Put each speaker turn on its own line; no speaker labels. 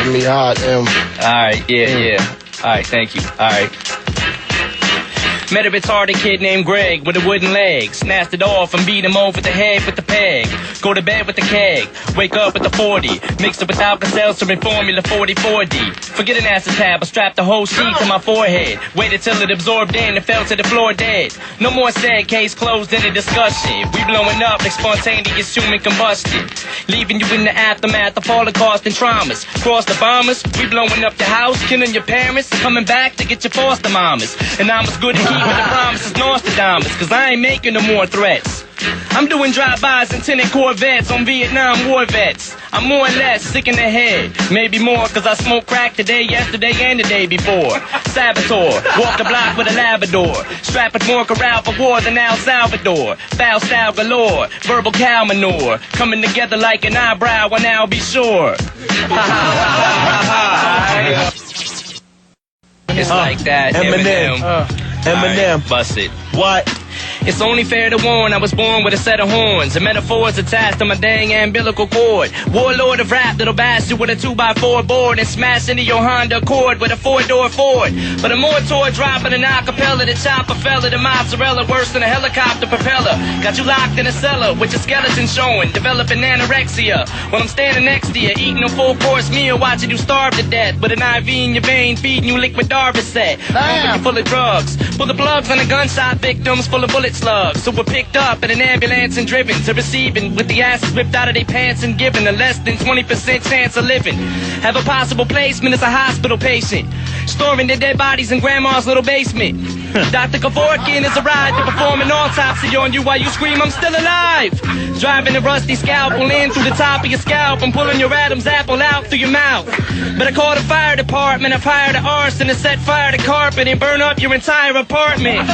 keeping me hot,
All right, yeah. All right, thank you. All right. Met a retarded kid named Greg with a wooden leg. Snatched it off and beat him over the head with the peg. Go to bed with the keg. Wake up with the 40. Mix it with Alka-Seltzer and Formula 44D. Forget an acetab, I strapped the whole sheet to my forehead. Waited till it absorbed in and fell to the floor dead. No more said, case closed in a discussion. We blowing up like spontaneous human combustion. Leaving you in the aftermath of Holocaust and traumas. Cross the bombers, we blowing up your house, killing your parents, coming back to get your foster mamas. And I'm as good at keeping the promises Nostradamus, cause I ain't making no more threats. I'm doing drive-bys and tinted Corvettes on Vietnam war vets. I'm more or less sick in the head, maybe more cause I smoked crack today, yesterday, and the day before. Saboteur, walk the block with a Labrador, strapping more corral for war than El Salvador. Foul style galore, verbal cow manure, coming together like an eyebrow, and I'll be sure. It's like that, Eminem.
Eminem.
Right, bust it.
What?
It's only fair to warn, I was born with a set of horns and metaphors attached to my dang umbilical cord. Warlord of rap that'll bash you with a 2x4 board and smash into your Honda Accord with a 4-door Ford. But a mortar dropping an acapella, the chopper fella, the mozzarella worse than a helicopter propeller. Got you locked in a cellar with your skeleton showing, developing anorexia. While I'm standing next to you, eating a full-course meal, watching you starve to death with an IV in your vein, feeding you liquid Darvocet. Pumping you full of drugs, full of plugs on the gunshot victims, full of bullet slugs. So we're picked up in an ambulance and driven to receiving with the asses ripped out of their pants and given a less than 20% chance of living. Have a possible placement as a hospital patient, storing their dead bodies in grandma's little basement. Dr. Kevorkian is a ride to perform an autopsy on you while you scream, I'm still alive. Driving a rusty scalpel in through the top of your scalp and pulling your Adam's apple out through your mouth. But I called the fire department, I've hired an arson to set fire to carpet and burn up your entire apartment.